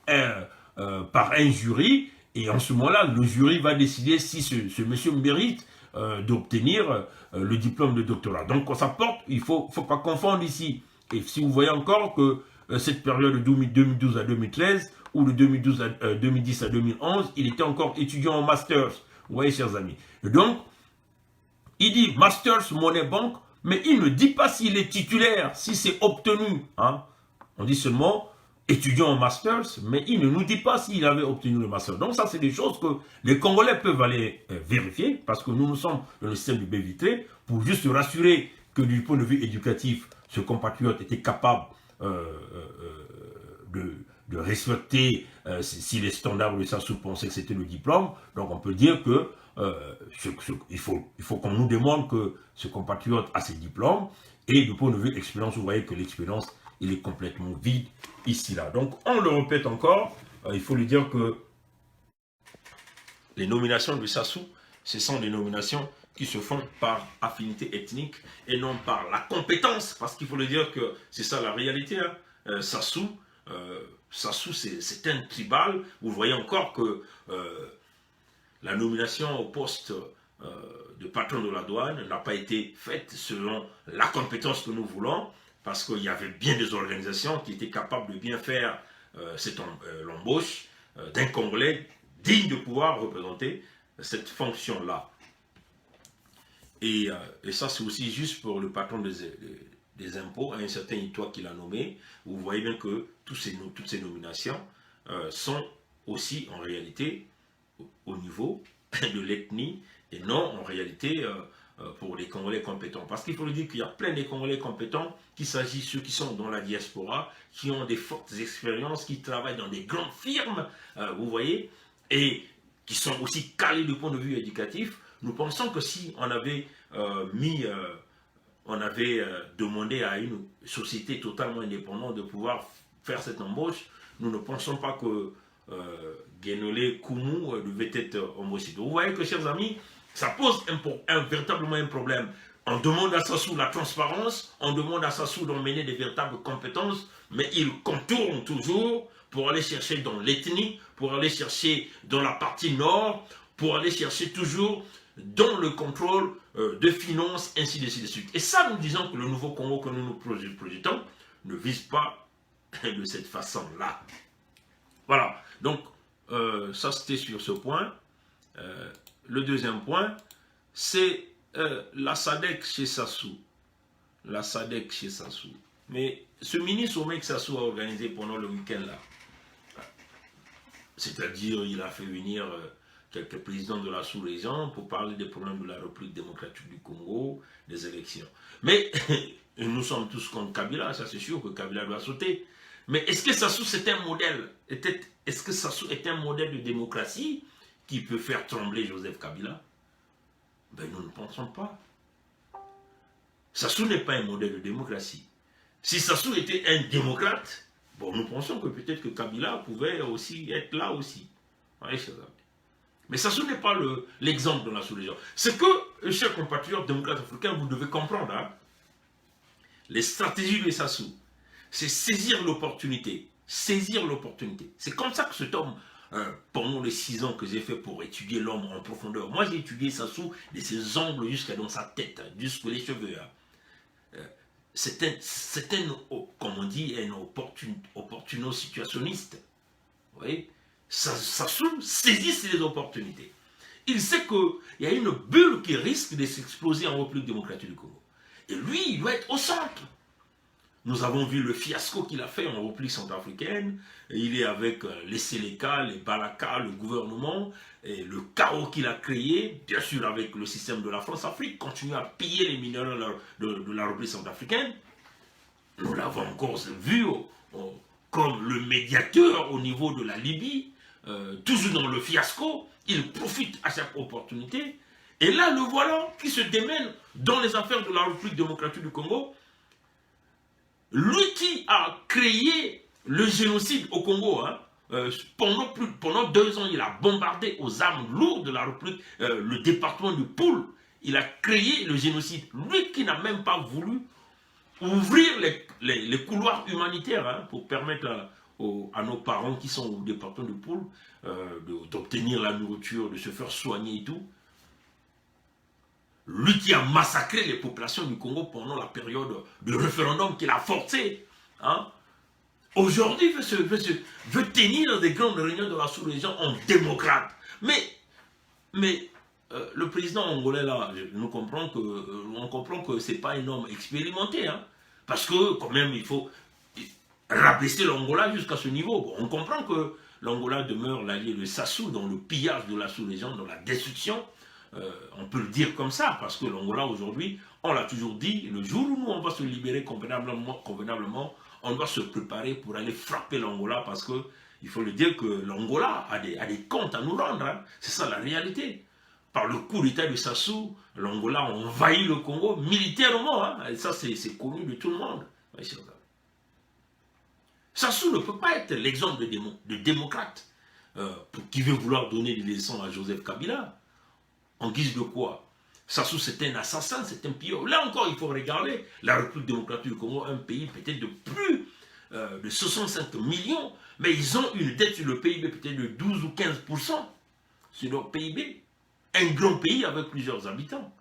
un jury, et en ce moment-là, le jury va décider si ce monsieur mérite d'obtenir le diplôme de doctorat. Donc, quand ça porte, il ne faut pas confondre ici. Et si vous voyez encore que cette période de 2012 à 2013, ou de 2010 à 2011, il était encore étudiant en Masters. Vous voyez, chers amis. Et donc, il dit Masters Money Bank, mais il ne dit pas s'il est titulaire, si c'est obtenu. Hein. On dit seulement étudiant en Masters, mais il ne nous dit pas s'il avait obtenu le Master. Donc ça, c'est des choses que les Congolais peuvent aller vérifier, parce que nous sommes dans le système du baie vitrée, pour juste se rassurer que du point de vue éducatif, ce compatriote était capable de respecter si les standards de Sassou pensaient que c'était le diplôme. Donc on peut dire que il faut qu'on nous demande que ce compatriote a ses diplômes, et du point de vue expérience, vous voyez que l'expérience, il est complètement vide ici là. Donc on le répète encore, il faut lui dire que les nominations de Sassou, ce sont des nominations qui se font par affinité ethnique et non par la compétence, parce qu'il faut le dire que c'est ça la réalité. Hein. Sassou, c'est un tribal. Vous voyez encore que la nomination au poste de patron de la douane n'a pas été faite selon la compétence que nous voulons, parce qu'il y avait bien des organisations qui étaient capables de bien faire l'embauche d'un Congolais digne de pouvoir représenter cette fonction-là. Et ça, c'est aussi juste pour le patron des impôts, un certain Itois qui l'a nommé. Vous voyez bien que toutes ces nominations sont aussi en réalité au niveau de l'ethnie et non en réalité pour les Congolais compétents. Parce qu'il faut le dire qu'il y a plein de Congolais compétents, qu'il s'agit de ceux qui sont dans la diaspora, qui ont des fortes expériences, qui travaillent dans des grandes firmes, vous voyez, et qui sont aussi calés du point de vue éducatif. Nous pensons que si on avait demandé à une société totalement indépendante de pouvoir faire cette embauche, nous ne pensons pas que Guénolé Koumou devait être embauché. Vous voyez que, chers amis, ça pose véritablement un problème. On demande à Sassou la transparence, on demande à Sassou d'emmener des véritables compétences, mais il contourne toujours pour aller chercher dans l'ethnie, pour aller chercher dans la partie nord, pour aller chercher toujours dans le contrôle de finances, ainsi de suite. Et ça, nous disons que le nouveau Congo que nous projetons ne vise pas de cette façon-là. Voilà, donc ça c'était sur ce point. Le deuxième point, c'est la SADC chez Sassou. La SADC chez Sassou. Mais ce mini-sommet que Sassou a organisé pendant le week-end là, c'est-à-dire il a fait venir quelques présidents de la sous-région pour parler des problèmes de la République démocratique du Congo, des élections. Mais nous sommes tous contre Kabila, ça c'est sûr que Kabila doit sauter. Mais est-ce que Sassou c'est un modèle? Est-ce que Sassou est un modèle de démocratie qui peut faire trembler Joseph Kabila? Ben nous ne pensons pas. Sassou n'est pas un modèle de démocratie. Si Sassou était un démocrate, bon, nous pensons que peut-être que Kabila pouvait aussi être là aussi. Ouais, mais Sassou n'est pas l'exemple de la sous-région. Ce que, chers compatriotes démocrates africains, vous devez comprendre, hein, les stratégies de Sassou, c'est saisir l'opportunité. Saisir l'opportunité. C'est comme ça que cet homme, pendant les 6 ans que j'ai fait pour étudier l'homme en profondeur, moi j'ai étudié Sassou de ses ongles jusqu'à dans sa tête, jusqu'aux les cheveux. Hein. C'est un, comme on dit, un opportuno-situationniste. Vous voyez, Sassou saisit les opportunités. Il sait qu'il y a une bulle qui risque de s'exploser en République démocratique du Congo. Et lui, il doit être au centre. Nous avons vu le fiasco qu'il a fait en République centrafricaine. Il est avec les Séléka, les Balaka, le gouvernement, et le chaos qu'il a créé, bien sûr avec le système de la France-Afrique, continue à piller les minéraux de la République centrafricaine. Nous l'avons encore vu comme le médiateur au niveau de la Libye, toujours dans le fiasco. Il profite à chaque opportunité. Et là, le voilà qui se démène dans les affaires de la République démocratique du Congo. Lui qui a créé le génocide au Congo, hein, pendant 2 ans, il a bombardé aux armes lourdes de la République, le département de Poul. Il a créé le génocide. Lui qui n'a même pas voulu ouvrir les couloirs humanitaires, hein, pour permettre à nos parents qui sont au département de Poul d'obtenir la nourriture, de se faire soigner et tout. Lui qui a massacré les populations du Congo pendant la période de référendum qu'il a forcé, hein, aujourd'hui veut tenir des grandes réunions de la sous-région en démocrate. Mais le président angolais là, on comprend que ce n'est pas un homme expérimenté, hein, parce que quand même il faut rabaisser l'Angola jusqu'à ce niveau. Bon, on comprend que l'Angola demeure l'allié de Sassou dans le pillage de la sous-région, dans la destruction. On peut le dire comme ça, parce que l'Angola aujourd'hui, on l'a toujours dit, le jour où nous on va se libérer convenablement, on doit se préparer pour aller frapper l'Angola, parce que il faut le dire que l'Angola a des comptes à nous rendre, hein. C'est ça la réalité. Par le coup d'État de Sassou, l'Angola a envahi le Congo militairement, hein. Et ça c'est connu de tout le monde. Sassou ne peut pas être l'exemple de démocrate. qui veut vouloir donner des leçons à Joseph Kabila. En guise de quoi? Sassou, c'est un assassin, c'est un pilleur. Là encore, il faut regarder la République démocratique du Congo, un pays peut-être de plus de 65 millions, mais ils ont une dette sur le PIB peut-être de 12 ou 15% sur leur PIB. Un grand pays avec plusieurs habitants.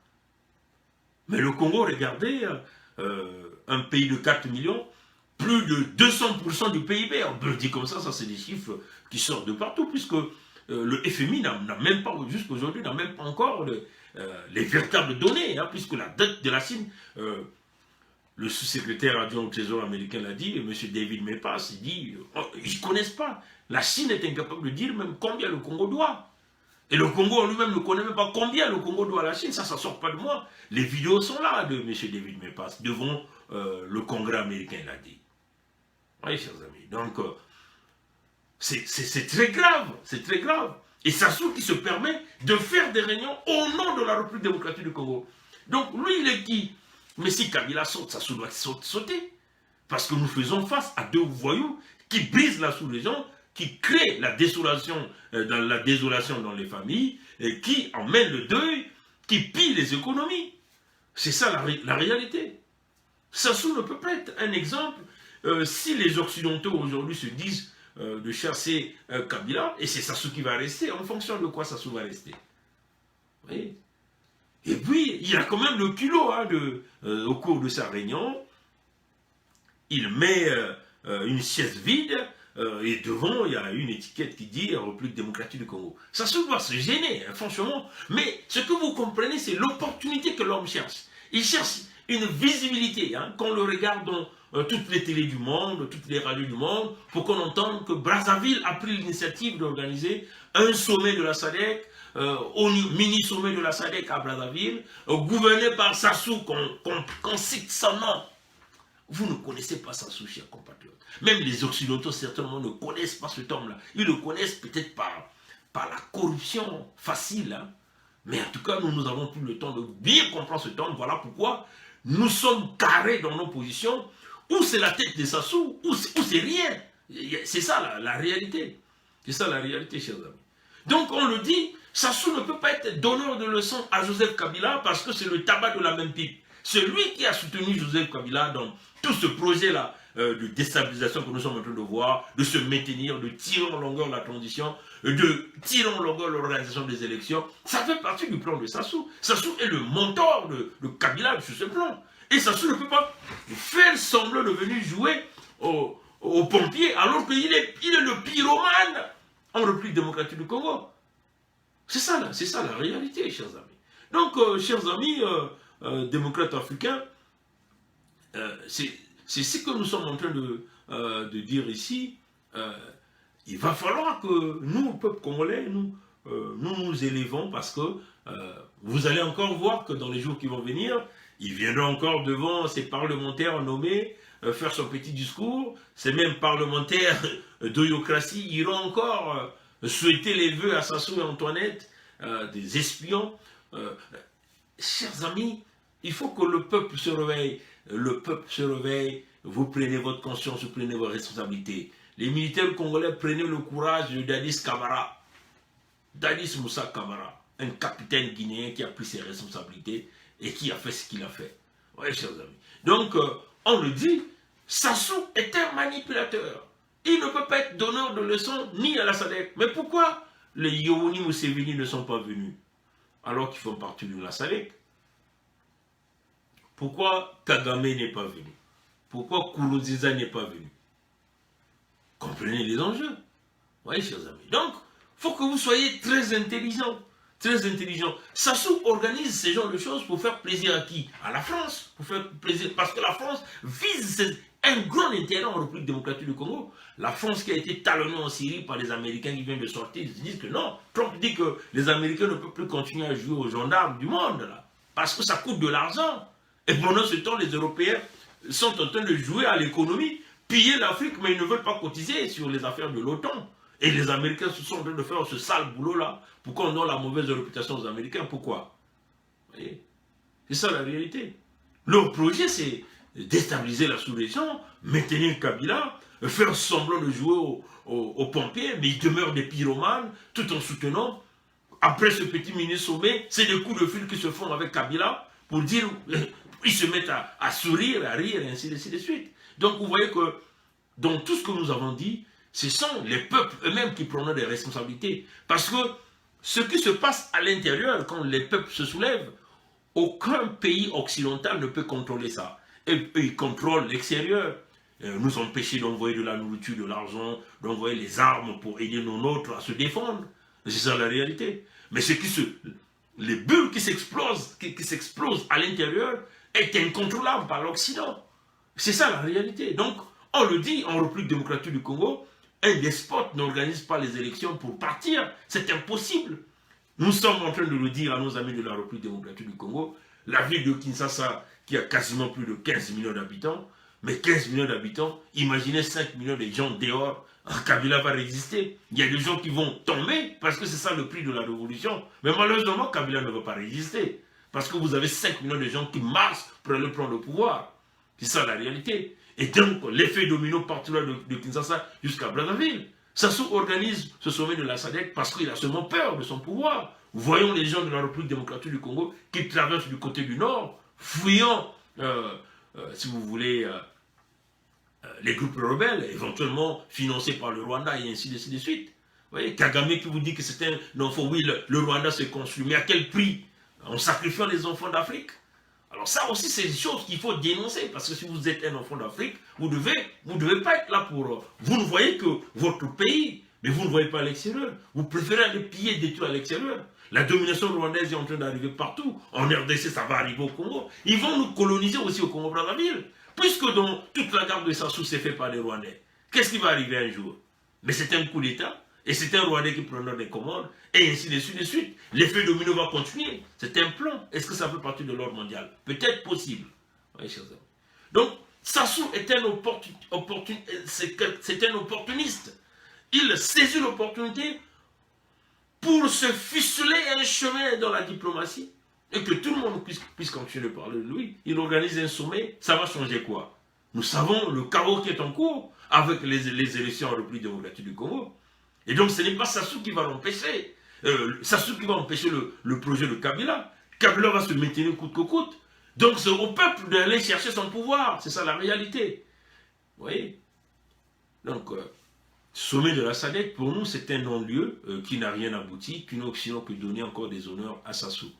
Mais le Congo, regardez, un pays de 4 millions, plus de 200% du PIB. On peut le dire comme ça c'est des chiffres qui sortent de partout, puisque le FMI n'a même pas, jusqu'aujourd'hui, n'a même pas encore les véritables données, hein, puisque la dette de la Chine, le sous-secrétaire adjoint au Trésor américain l'a dit, M. David Mepas, il dit, ils ne connaissent pas. La Chine est incapable de dire même combien le Congo doit. Et le Congo lui-même ne connaît même pas combien le Congo doit à la Chine, ça ne sort pas de moi. Les vidéos sont là de M. David Mepas, devant le Congrès américain, il a dit. Oui, chers amis, donc c'est très grave, c'est très grave. Et Sassou qui se permet de faire des réunions au nom de la République démocratique du Congo. Donc lui, il est qui? Mais si Kabila saute, Sassou doit sauter. Parce que nous faisons face à deux voyous qui brisent la sous-région, qui créent la désolation dans les familles, et qui emmènent le deuil, qui pillent les économies. C'est ça la réalité. Sassou ne peut pas être un exemple si les Occidentaux aujourd'hui se disent de chasser Kabila, et c'est Sassou qui va rester. En fonction de quoi Sassou va rester? Vous voyez? Et puis, il a quand même le culot hein, au cours de sa réunion. Il met une chaise vide et devant, il y a une étiquette qui dit République démocratique du Congo. Sassou doit se gêner, hein, franchement. Mais ce que vous comprenez, c'est l'opportunité que l'homme cherche. Il cherche une visibilité. Hein, qu'on le regarde dans toutes les télés du monde, toutes les radios du monde, pour qu'on entende que Brazzaville a pris l'initiative d'organiser un sommet de la SADC, au mini-sommet de la SADC à Brazzaville, gouverné par Sassou, qu'on cite son nom. Vous ne connaissez pas Sassou, chers compatriotes. Même les Occidentaux, certainement, ne connaissent pas cet homme-là. Ils le connaissent peut-être par la corruption facile. Hein. Mais en tout cas, nous avons pris le temps de bien comprendre cet homme. Voilà pourquoi nous sommes carrés dans nos positions. Ou c'est la tête de Sassou, ou c'est rien. C'est ça la réalité. C'est ça la réalité, chers amis. Donc, on le dit, Sassou ne peut pas être donneur de leçons à Joseph Kabila parce que c'est le tabac de la même pipe. Celui qui a soutenu Joseph Kabila dans tout ce projet-là de déstabilisation que nous sommes en train de voir, de se maintenir, de tirer en longueur la transition, de tirer en longueur l'organisation des élections, ça fait partie du plan de Sassou. Sassou est le mentor de Kabila sur ce plan. Et Sassou ne peut pas faire semblant de venir jouer aux pompiers alors qu'il est le pyromane en République démocratique du Congo. C'est ça la réalité, chers amis. Donc, chers amis démocrates africains, c'est ce que nous sommes en train de dire ici. Il va falloir que nous, peuple congolais, nous élevons parce que vous allez encore voir que dans les jours qui vont venir, il viendra encore devant ces parlementaires nommés faire son petit discours. Ces mêmes parlementaires d'oyocratie iront encore souhaiter les vœux à Sassou et Antoinette, des espions. Chers amis, il faut que le peuple se réveille. Le peuple se réveille. Vous prenez votre conscience, vous prenez vos responsabilités. Les militaires congolais, prenez le courage de Dadis Camara. Dadis Moussa Camara, un capitaine guinéen qui a pris ses responsabilités et qui a fait ce qu'il a fait. Oui, chers amis. Donc, on le dit, Sassou est un manipulateur. Il ne peut pas être donneur de leçons ni à la SADC. Mais pourquoi les Yowoni Museveni ne sont pas venus alors qu'ils font partie de la SADC? Pourquoi Kagame n'est pas venu? Pourquoi Kourouziza n'est pas venu? Comprenez les enjeux. Oui, chers amis. Donc, il faut que vous soyez très intelligents. Très intelligent. Sassou organise ce genre de choses pour faire plaisir à qui? À la France. Pour faire plaisir, parce que la France vise un grand intérêt en République démocratique du Congo. La France qui a été talonnée en Syrie par les Américains qui viennent de sortir, ils disent que non. Trump dit que les Américains ne peuvent plus continuer à jouer aux gendarmes du monde, là, parce que ça coûte de l'argent. Et pendant ce temps, les Européens sont en train de jouer à l'économie, piller l'Afrique, mais ils ne veulent pas cotiser sur les affaires de l'OTAN. Et les Américains se sont en train de faire ce sale boulot-là. Pourquoi on donne la mauvaise réputation aux Américains? Pourquoi? Vous voyez? C'est ça la réalité. Leur projet, c'est déstabiliser la sous-région, maintenir Kabila, faire semblant de jouer aux pompiers, mais ils demeurent des pyromanes, tout en soutenant. Après ce petit mini-sommet, c'est des coups de fil qui se font avec Kabila pour dire, ils se mettent à sourire, à rire, et ainsi de suite. Donc vous voyez que dans tout ce que nous avons dit, ce sont les peuples eux-mêmes qui prennent des responsabilités. Parce que ce qui se passe à l'intérieur, quand les peuples se soulèvent, aucun pays occidental ne peut contrôler ça. Et ils contrôlent l'extérieur, nous empêcher d'envoyer de la nourriture, de l'argent, d'envoyer les armes pour aider nos nôtres à se défendre. C'est ça la réalité. Mais les bulles qui s'explosent à l'intérieur est incontrôlable par l'Occident. C'est ça la réalité. Donc, on le dit en République démocratique du Congo, un despote n'organise pas les élections pour partir. C'est impossible. Nous sommes en train de le dire à nos amis de la République démocratique du Congo. La ville de Kinshasa, qui a quasiment plus de 15 millions d'habitants, mais 15 millions d'habitants, imaginez 5 millions de gens dehors, Kabila va résister. Il y a des gens qui vont tomber, parce que c'est ça le prix de la révolution. Mais malheureusement, Kabila ne va pas résister. Parce que vous avez 5 millions de gens qui marchent pour aller prendre le pouvoir. C'est ça la réalité. Et donc, l'effet domino partout là de Kinshasa jusqu'à Brazzaville. Sassou organise ce sommet de la SADC parce qu'il a seulement peur de son pouvoir. Voyons les gens de la République démocratique du Congo qui traversent du côté du nord, fuyant, si vous voulez, les groupes rebelles, éventuellement financés par le Rwanda et ainsi de suite. Vous voyez, Kagame qui vous dit que c'est un enfant, oui, le Rwanda se construit, mais à quel prix? En sacrifiant les enfants d'Afrique. Alors ça aussi, c'est des choses qu'il faut dénoncer, parce que si vous êtes un enfant d'Afrique, vous ne devez pas être là pour... Vous ne voyez que votre pays, mais vous ne voyez pas à l'extérieur. Vous préférez aller piller, détruire à l'extérieur. La domination rwandaise est en train d'arriver partout. En RDC, ça va arriver au Congo. Ils vont nous coloniser aussi au Congo-Brazzaville. Puisque dans toute la garde de Sassou, c'est fait par les Rwandais. Qu'est-ce qui va arriver un jour? Mais c'est un coup d'État. Et c'est un Rwandais qui prendra des commandes, et ainsi de suite. L'effet domino va continuer. C'est un plan. Est-ce que ça fait partie de l'ordre mondial? Peut-être possible. Oui, chers amis. Donc, Sassou est un opportuniste. Il saisit l'opportunité pour se ficeler un chemin dans la diplomatie, et que tout le monde puisse continuer de parler de lui. Il organise un sommet. Ça va changer quoi? Nous savons le chaos qui est en cours avec les élections en République démocratique du Congo. Et donc, ce n'est pas Sassou qui va l'empêcher. Sassou qui va empêcher le projet de Kabila. Kabila va se maintenir coûte que coûte. Donc, c'est au peuple d'aller chercher son pouvoir. C'est ça la réalité. Vous voyez? Donc, sommet de la SADC, pour nous, c'est un non-lieu qui n'a rien abouti, qui n'a sinon que donner encore des honneurs à Sassou.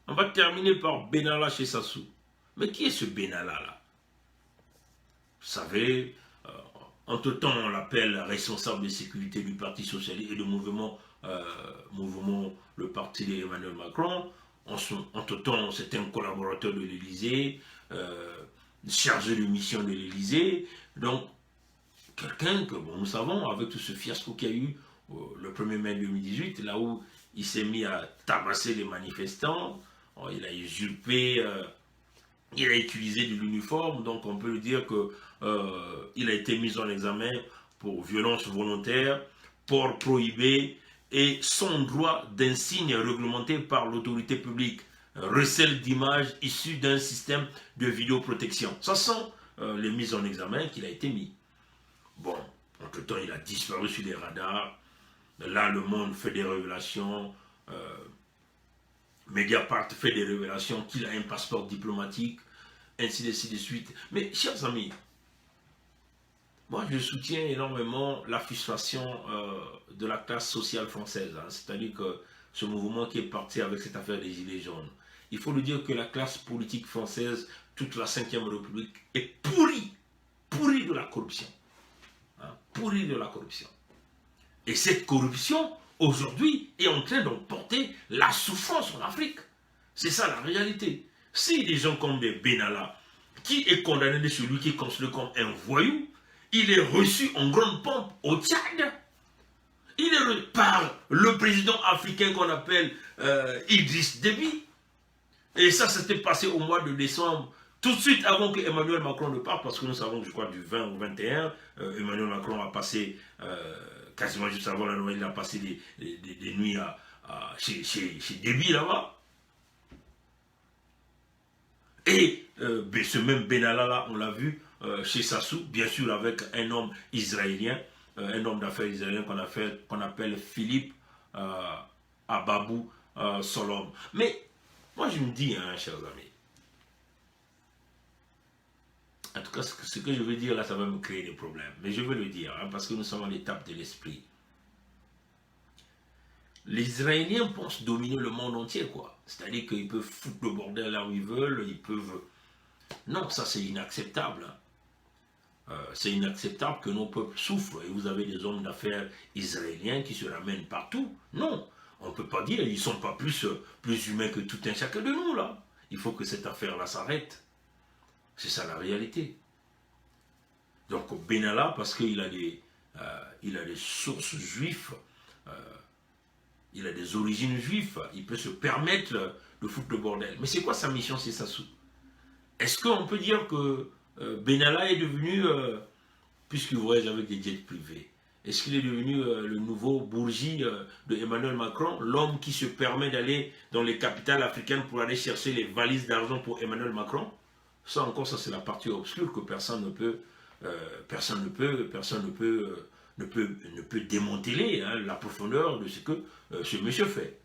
On va terminer par Benalla chez Sassou. Mais qui est ce Benalla-là? Vous savez... Entre-temps, on l'appelle responsable de sécurité du Parti Socialiste et du mouvement, le parti d'Emmanuel Macron. Entre-temps, c'est un collaborateur de l'Élysée, chargé de mission de l'Élysée. Donc, quelqu'un que, bon, nous savons, avec tout ce fiasco qu'il y a eu le 1er mai 2018, là où il s'est mis à tabasser les manifestants, il a usurpé... il a utilisé de l'uniforme, donc on peut dire qu'il a été mis en examen pour violence volontaire, port prohibé et sans droit d'insigne réglementé par l'autorité publique, recel d'images issues d'un système de vidéoprotection. Ça sont les mises en examen qu'il a été mis. Bon, entre-temps, il a disparu sur les radars. Là, le monde fait des révélations. Mediapart fait des révélations qu'il a un passeport diplomatique, ainsi de suite. Mais, chers amis, moi je soutiens énormément la frustration de la classe sociale française. Hein. C'est-à-dire que ce mouvement qui est parti avec cette affaire des Gilets jaunes. Il faut le dire que la classe politique française, toute la 5e République, est pourrie de la corruption. Hein, pourrie de la corruption. Et cette corruption, aujourd'hui, est en train d'emporter la souffrance en Afrique. C'est ça la réalité. Si des gens comme des Benalla, qui est condamné de celui qui est considéré comme un voyou, il est reçu en grande pompe au Tchad. Il est reçu par le président africain qu'on appelle Idriss Déby. Et ça, s'était passé au mois de décembre, tout de suite avant que Emmanuel Macron ne parte, parce que nous savons que je crois du 20 au 21, Emmanuel Macron a passé... quasiment juste avant la Noël, il a passé des nuits chez Déby là-bas. Et ce même Benalla là, on l'a vu chez Sassou, bien sûr avec un homme israélien, un homme d'affaires israélien qu'on appelle Philippe Ababou Solom. Mais moi je me dis, hein, chers amis, en tout cas ce que je veux dire là, ça va me créer des problèmes. Mais je veux le dire, hein, parce que nous sommes à l'étape de l'esprit. Les Israéliens pensent dominer le monde entier, quoi. C'est-à-dire qu'ils peuvent foutre le bordel là où ils veulent, ils peuvent... Non, ça c'est inacceptable. C'est inacceptable que nos peuples souffrent. Et vous avez des hommes d'affaires israéliens qui se ramènent partout. Non, on ne peut pas dire, ils ne sont pas plus humains que tout un chacun de nous, là. Il faut que cette affaire-là s'arrête. C'est ça la réalité. Donc Benalla, parce qu'il a des sources juives, il a des origines juives, il peut se permettre de foutre le bordel. Mais c'est quoi sa mission, c'est Sassou? Est-ce qu'on peut dire que Benalla est devenu, puisqu'il voyage avec des jets privés, est-ce qu'il est devenu le nouveau Bourgi de Emmanuel Macron, l'homme qui se permet d'aller dans les capitales africaines pour aller chercher les valises d'argent pour Emmanuel Macron? Ça encore, ça c'est la partie obscure que personne ne peut démanteler, hein, la profondeur de ce que ce monsieur fait.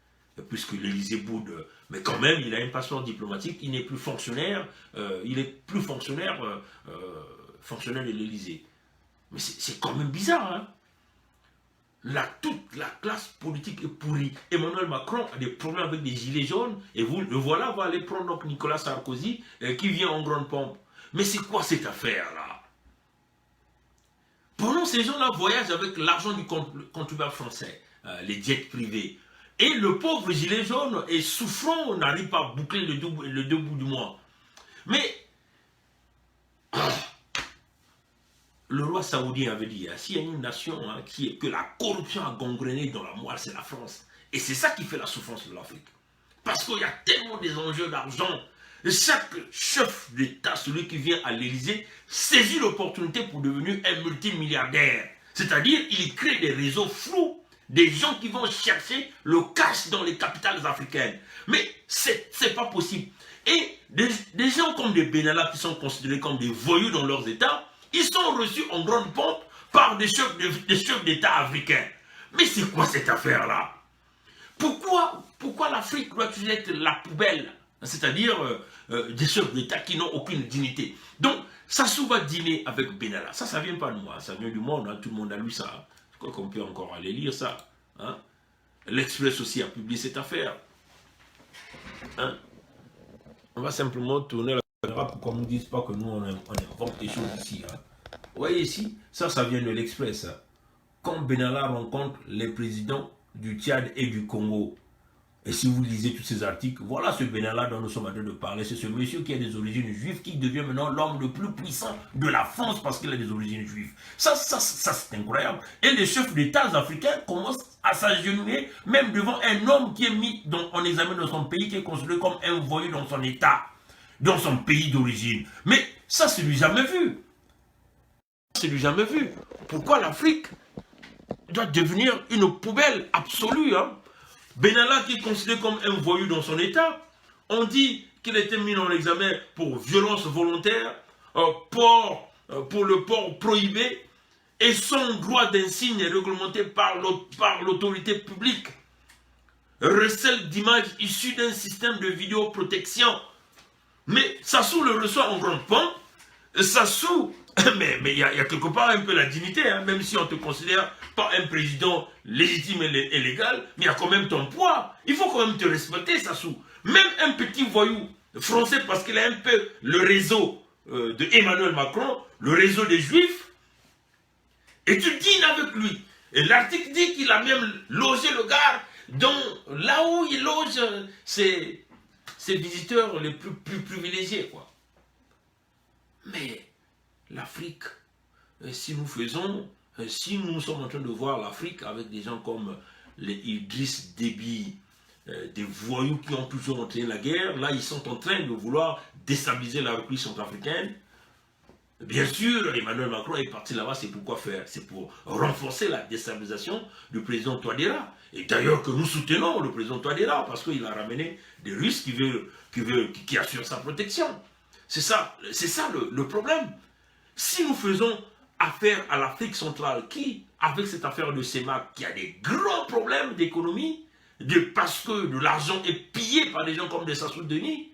Puisque l'Élysée boude, mais quand même, il a un passeport diplomatique, il n'est plus fonctionnaire, fonctionnaire de l'Élysée. Mais c'est quand même bizarre, hein. Toute la classe politique est pourrie. Emmanuel Macron a des problèmes avec des gilets jaunes, et le voilà va aller prendre donc Nicolas Sarkozy, qui vient en grande pompe. Mais c'est quoi cette affaire-là? Pendant ces gens-là voyagent avec l'argent du contribuable français, les jets privés. Et le pauvre gilet jaune est souffrant, n'arrive pas à boucler le deux bouts du mois. Mais le roi saoudien avait dit, s'il y a une nation que la corruption a gangréné dans la moelle, c'est la France. Et c'est ça qui fait la souffrance de l'Afrique. Parce qu'il y a tellement des enjeux d'argent. Chaque chef d'État, celui qui vient à l'Élysée, saisit l'opportunité pour devenir un multimilliardaire. C'est-à-dire, il crée des réseaux flous, des gens qui vont chercher le cash dans les capitales africaines. Mais c'est pas possible. Et des gens comme des Benalla qui sont considérés comme des voyous dans leurs États, ils sont reçus en grande pompe par des chefs d'État africains. Mais c'est quoi cette affaire-là? Pourquoi l'Afrique doit-elle être la poubelle? C'est-à-dire des chefs d'État qui n'ont aucune dignité. Donc, Sassou va dîner avec Benalla. Ça vient pas de moi, ça vient du monde, hein. Tout le monde a lu ça. Je crois qu'on peut encore aller lire ça. Hein. L'Express aussi a publié cette affaire. Hein. On va simplement tourner la caméra pour qu'on ne nous dise pas que nous, on invente des choses ici. Hein. Vous voyez ici, ça vient de l'Express. Hein. Quand Benalla rencontre les présidents du Tchad et du Congo, et si vous lisez tous ces articles, voilà ce Benalla dont nous sommes en train de parler. C'est ce monsieur qui a des origines juives, qui devient maintenant l'homme le plus puissant de la France parce qu'il a des origines juives. Ça c'est incroyable. Et les chefs d'État africains commencent à s'agenouiller, même devant un homme qui est mis en examen dans son pays, qui est considéré comme un voyou dans son État, dans son pays d'origine. Mais ça, c'est du jamais vu. C'est du jamais vu. Pourquoi l'Afrique doit devenir une poubelle absolue, hein? Benalla qui est considéré comme un voyou dans son État, on dit qu'il a été mis en examen pour violence volontaire, pour le port prohibé, et son droit d'insigne est réglementé par l'autorité publique. Recel d'images issues d'un système de vidéoprotection. Mais Sassou le reçoit en grande pompe. Sassou, mais il y a quelque part un peu la dignité, hein, même si on te considère pas un président légitime et légal, mais il y a quand même ton poids. Il faut quand même te respecter, Sassou. Même un petit voyou français, parce qu'il a un peu le réseau de Emmanuel Macron, le réseau des Juifs, et tu dînes avec lui. Et l'article dit qu'il a même logé le gars là où il loge ses visiteurs les plus privilégiés, quoi. Mais l'Afrique, si nous sommes en train de voir l'Afrique avec des gens comme les Idriss Déby, des voyous qui ont toujours entraîné la guerre, là ils sont en train de vouloir déstabiliser la République centrafricaine. Bien sûr, Emmanuel Macron est parti là-bas, c'est pourquoi faire? C'est pour renforcer la déstabilisation du président Touadéra. Et d'ailleurs que nous soutenons le président Touadéra, parce qu'il a ramené des Russes qui assurent sa protection. C'est ça le problème. Si nous faisons affaire à l'Afrique centrale, qui, avec cette affaire de CEMAC, qui a des grands problèmes d'économie, parce que de l'argent est pillé par des gens comme des Sassou Denis,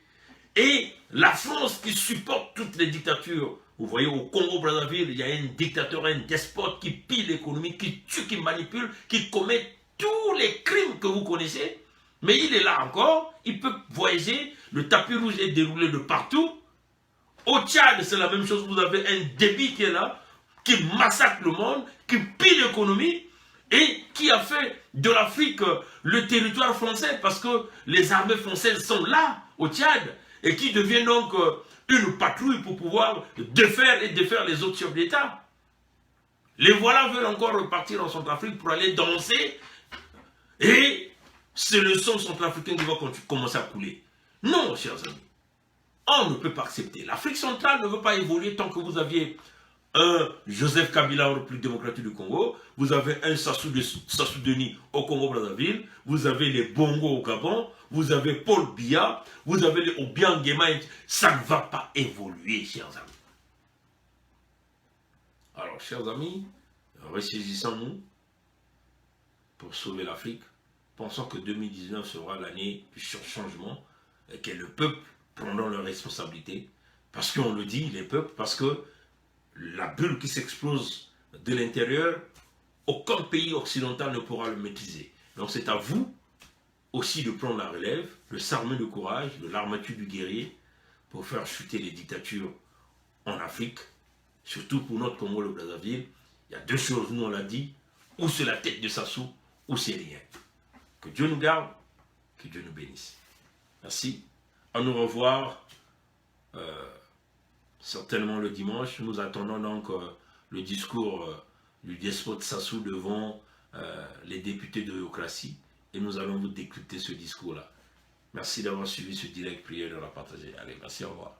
et la France qui supporte toutes les dictatures. Vous voyez, au Congo-Brazzaville, il y a un dictateur, un despote qui pille l'économie, qui tue, qui manipule, qui commet tous les crimes que vous connaissez. Mais il est là encore, il peut voyager, le tapis rouge est déroulé de partout. Au Tchad, c'est la même chose, vous avez un débit qui est là, qui massacre le monde, qui pille l'économie, et qui a fait de l'Afrique le territoire français, parce que les armées françaises sont là, au Tchad, et qui devient donc une patrouille pour pouvoir défaire les autres chefs d'État. Les voilà veulent encore repartir en Centrafrique pour aller danser, et c'est le sang centrafricain qui va commencer à couler. Non, chers amis, on ne peut pas accepter. L'Afrique centrale ne veut pas évoluer tant que vous aviez un Joseph Kabila au République démocratique du Congo, vous avez un Sassou Denis au Congo-Brazzaville, vous avez les Bongo au Gabon, vous avez Paul Biya, vous avez les Obiang Nguema. Ça ne va pas évoluer, chers amis. Alors, chers amis, ressaisissons-nous pour sauver l'Afrique. Pensons que 2019 sera l'année du changement et que le peuple prendra leurs responsabilités. Parce qu'on le dit, les peuples, parce que la bulle qui s'explose de l'intérieur, aucun pays occidental ne pourra le maîtriser. Donc c'est à vous aussi de prendre la relève, de s'armer de courage, de l'armature du guerrier, pour faire chuter les dictatures en Afrique, surtout pour notre Congo, le Brazzaville. Il y a deux choses, nous on l'a dit, ou c'est la tête de Sassou, ou c'est rien. Que Dieu nous garde, que Dieu nous bénisse. Merci, à nous revoir. Certainement le dimanche. Nous attendons donc le discours du despote Sassou devant les députés de démocratie et nous allons vous décrypter ce discours-là. Merci d'avoir suivi ce direct, prière de la partager. Allez, merci, au revoir.